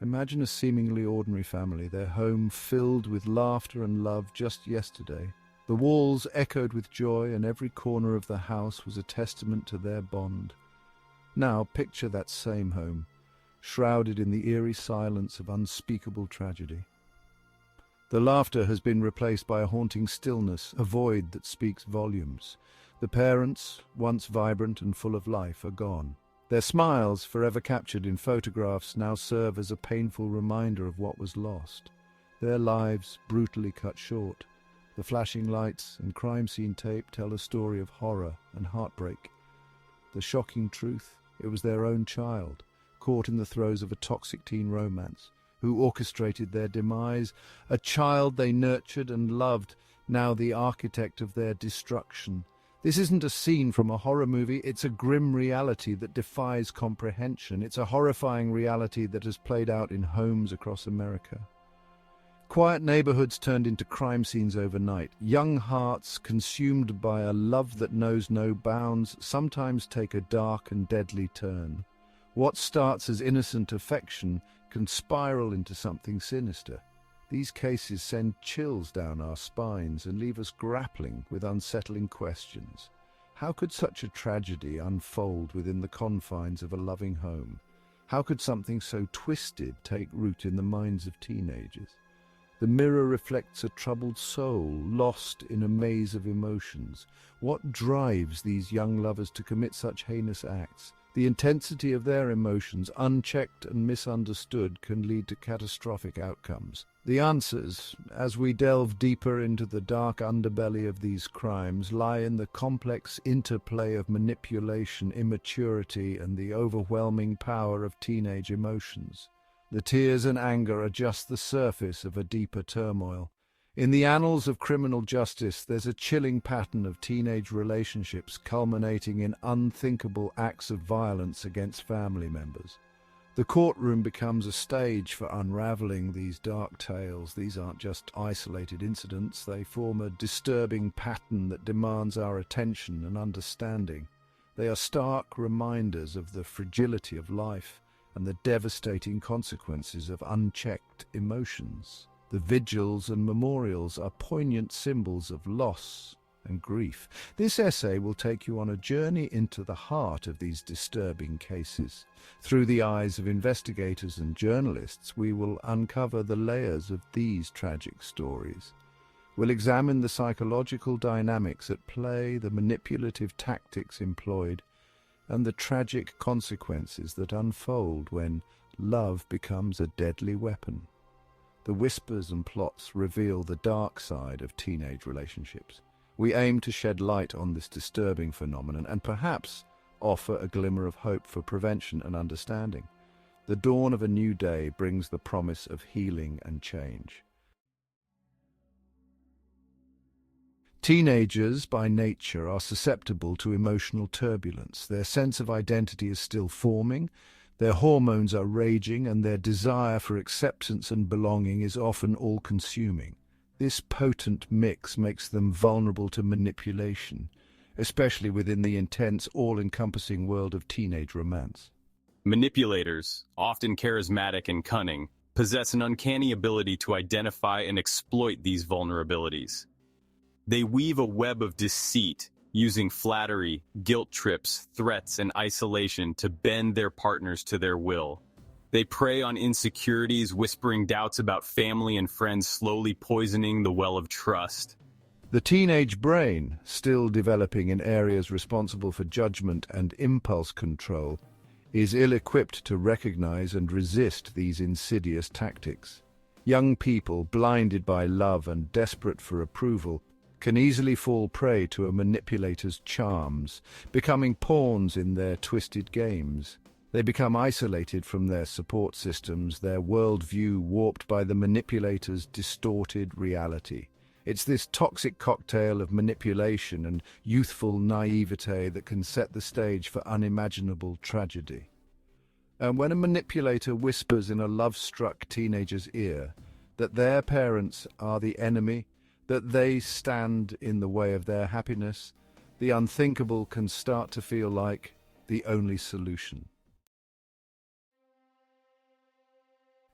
Imagine a seemingly ordinary family, their home filled with laughter and love just yesterday. The walls echoed with joy, and every corner of the house was a testament to their bond. Now picture that same home, shrouded in the eerie silence of unspeakable tragedy. The laughter has been replaced by a haunting stillness, a void that speaks volumes. The parents, once vibrant and full of life, are gone. Their smiles, forever captured in photographs, now serve as a painful reminder of what was lost. Their lives brutally cut short. The flashing lights and crime scene tape tell a story of horror and heartbreak. The shocking truth, it was their own child, caught in the throes of a toxic teen romance, who orchestrated their demise, a child they nurtured and loved, now the architect of their destruction. This isn't a scene from a horror movie, it's a grim reality that defies comprehension. It's a horrifying reality that has played out in homes across America. Quiet neighborhoods turned into crime scenes overnight. Young hearts, consumed by a love that knows no bounds, sometimes take a dark and deadly turn. What starts as innocent affection can spiral into something sinister. These cases send chills down our spines and leave us grappling with unsettling questions. How could such a tragedy unfold within the confines of a loving home? How could something so twisted take root in the minds of teenagers? The mirror reflects a troubled soul, lost in a maze of emotions. What drives these young lovers to commit such heinous acts? The intensity of their emotions, unchecked and misunderstood, can lead to catastrophic outcomes. The answers, as we delve deeper into the dark underbelly of these crimes, lie in the complex interplay of manipulation, immaturity, and the overwhelming power of teenage emotions. The tears and anger are just the surface of a deeper turmoil. In the annals of criminal justice, there's a chilling pattern of teenage relationships culminating in unthinkable acts of violence against family members. The courtroom becomes a stage for unraveling these dark tales. These aren't just isolated incidents, they form a disturbing pattern that demands our attention and understanding. They are stark reminders of the fragility of life and the devastating consequences of unchecked emotions. The vigils and memorials are poignant symbols of loss and grief. This essay will take you on a journey into the heart of these disturbing cases. Through the eyes of investigators and journalists, we will uncover the layers of these tragic stories. We'll examine the psychological dynamics at play, the manipulative tactics employed, and the tragic consequences that unfold when love becomes a deadly weapon. The whispers and plots reveal the dark side of teenage relationships. We aim to shed light on this disturbing phenomenon and perhaps offer a glimmer of hope for prevention and understanding. The dawn of a new day brings the promise of healing and change. Teenagers, by nature, are susceptible to emotional turbulence. Their sense of identity is still forming, their hormones are raging, and their desire for acceptance and belonging is often all-consuming. This potent mix makes them vulnerable to manipulation, especially within the intense, all-encompassing world of teenage romance. Manipulators, often charismatic and cunning, possess an uncanny ability to identify and exploit these vulnerabilities. They weave a web of deceit, using flattery, guilt trips, threats, and isolation to bend their partners to their will. They prey on insecurities, whispering doubts about family and friends, slowly poisoning the well of trust. The teenage brain, still developing in areas responsible for judgment and impulse control, is ill-equipped to recognize and resist these insidious tactics. Young people, blinded by love and desperate for approval, can easily fall prey to a manipulator's charms, becoming pawns in their twisted games. They become isolated from their support systems, their worldview warped by the manipulator's distorted reality. It's this toxic cocktail of manipulation and youthful naivete that can set the stage for unimaginable tragedy. And when a manipulator whispers in a love-struck teenager's ear that their parents are the enemy, that they stand in the way of their happiness, the unthinkable can start to feel like the only solution.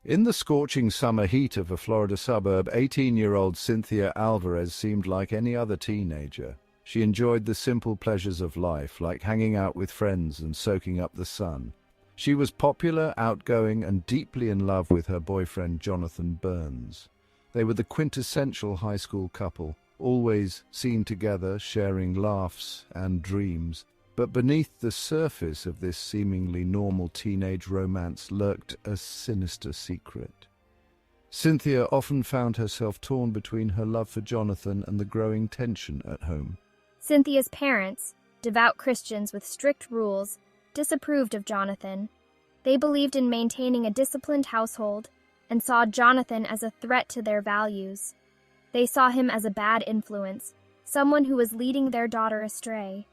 In the scorching summer heat of a Florida suburb, 18-year-old Cynthia Alvarez seemed like any other teenager. She enjoyed the simple pleasures of life, like hanging out with friends and soaking up the sun. She was popular, outgoing, and deeply in love with her boyfriend Jonathan Burns. They were the quintessential high school couple, always seen together, sharing laughs and dreams. But beneath the surface of this seemingly normal teenage romance lurked a sinister secret. Cynthia often found herself torn between her love for Jonathan and the growing tension at home. Cynthia's parents, devout Christians with strict rules, disapproved of Jonathan. They believed in maintaining a disciplined household and saw Jonathan as a threat to their values. They saw him as a bad influence, someone who was leading their daughter astray.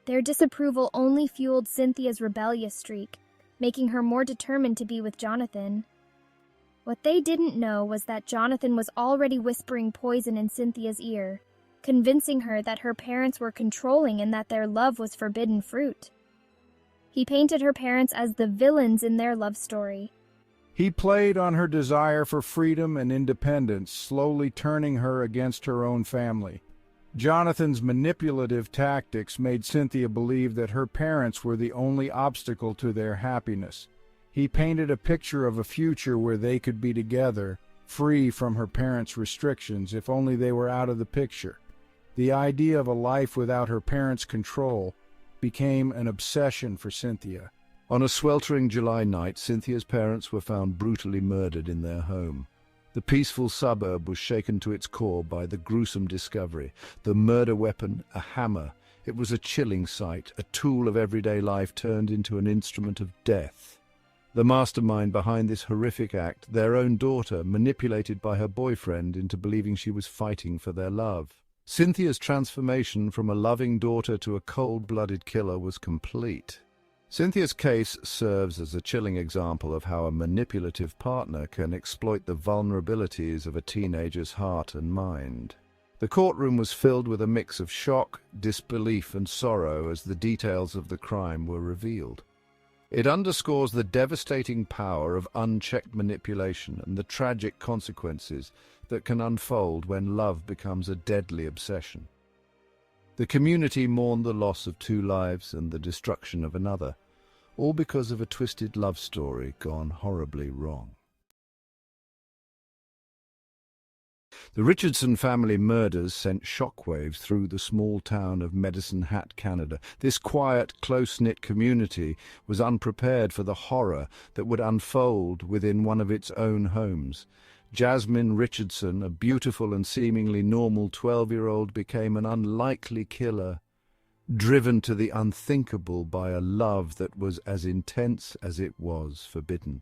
Their disapproval only fueled Cynthia's rebellious streak, making her more determined to be with Jonathan. What they didn't know was that Jonathan was already whispering poison in Cynthia's ear, convincing her that her parents were controlling and that their love was forbidden fruit. He painted her parents as the villains in their love story. He played on her desire for freedom and independence, slowly turning her against her own family. Jonathan's manipulative tactics made Cynthia believe that her parents were the only obstacle to their happiness. He painted a picture of a future where they could be together, free from her parents' restrictions, if only they were out of the picture. The idea of a life without her parents' control became an obsession for Cynthia. On a sweltering July night, Cynthia's parents were found brutally murdered in their home. The peaceful suburb was shaken to its core by the gruesome discovery. The murder weapon, a hammer. It was a chilling sight, a tool of everyday life turned into an instrument of death. The mastermind behind this horrific act, their own daughter, manipulated by her boyfriend into believing she was fighting for their love. Cynthia's transformation from a loving daughter to a cold-blooded killer was complete. Cynthia's case serves as a chilling example of how a manipulative partner can exploit the vulnerabilities of a teenager's heart and mind. The courtroom was filled with a mix of shock, disbelief, and sorrow as the details of the crime were revealed. It underscores the devastating power of unchecked manipulation and the tragic consequences that can unfold when love becomes a deadly obsession. The community mourned the loss of two lives and the destruction of another, all because of a twisted love story gone horribly wrong. The Richardson family murders sent shockwaves through the small town of Medicine Hat, Canada. This quiet, close-knit community was unprepared for the horror that would unfold within one of its own homes. Jasmine Richardson, a beautiful and seemingly normal 12-year-old, became an unlikely killer, driven to the unthinkable by a love that was as intense as it was forbidden.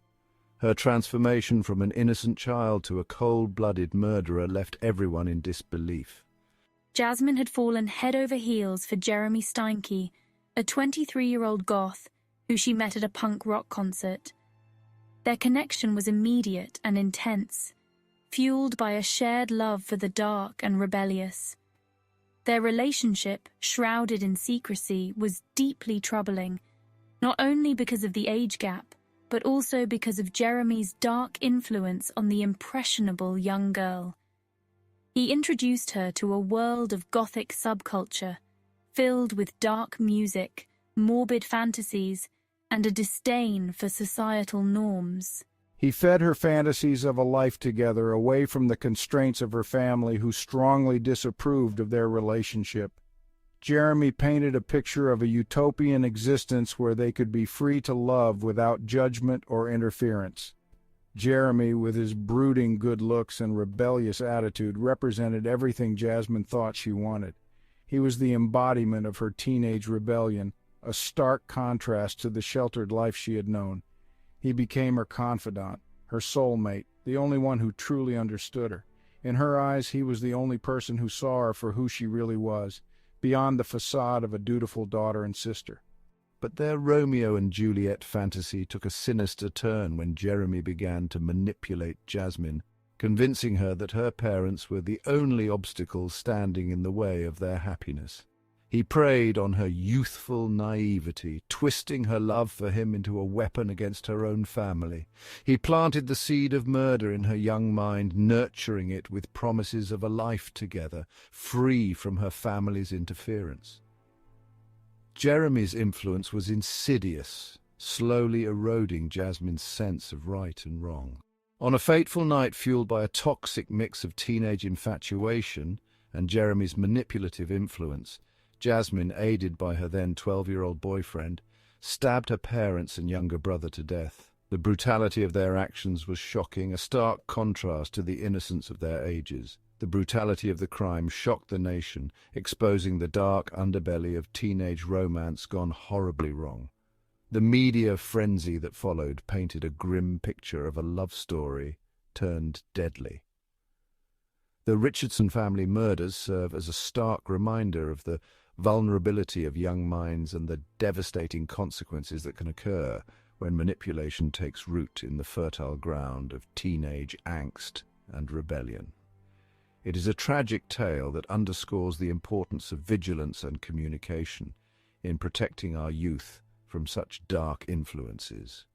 Her transformation from an innocent child to a cold-blooded murderer left everyone in disbelief. Jasmine had fallen head over heels for Jeremy Steinke, a 23-year-old goth who she met at a punk rock concert. Their connection was immediate and intense, fueled by a shared love for the dark and rebellious. Their relationship, shrouded in secrecy, was deeply troubling, not only because of the age gap, but also because of Jeremy's dark influence on the impressionable young girl. He introduced her to a world of gothic subculture, filled with dark music, morbid fantasies, and a disdain for societal norms. He fed her fantasies of a life together away from the constraints of her family, who strongly disapproved of their relationship. Jeremy painted a picture of a utopian existence where they could be free to love without judgment or interference. Jeremy, with his brooding good looks and rebellious attitude, represented everything Jasmine thought she wanted. He was the embodiment of her teenage rebellion, a stark contrast to the sheltered life she had known. He became her confidant, her soulmate, the only one who truly understood her. In her eyes, he was the only person who saw her for who she really was, beyond the facade of a dutiful daughter and sister. But their Romeo and Juliet fantasy took a sinister turn when Jeremy began to manipulate Jasmine, convincing her that her parents were the only obstacle standing in the way of their happiness. He preyed on her youthful naivety, twisting her love for him into a weapon against her own family. He planted the seed of murder in her young mind, nurturing it with promises of a life together, free from her family's interference. Jeremy's influence was insidious, slowly eroding Jasmine's sense of right and wrong. On a fateful night fueled by a toxic mix of teenage infatuation and Jeremy's manipulative influence, Jasmine, aided by her then 12-year-old boyfriend, stabbed her parents and younger brother to death. The brutality of their actions was shocking, a stark contrast to the innocence of their ages. The brutality of the crime shocked the nation, exposing the dark underbelly of teenage romance gone horribly wrong. The media frenzy that followed painted a grim picture of a love story turned deadly. The Richardson family murders serve as a stark reminder of the vulnerability of young minds and the devastating consequences that can occur when manipulation takes root in the fertile ground of teenage angst and rebellion. It is a tragic tale that underscores the importance of vigilance and communication in protecting our youth from such dark influences.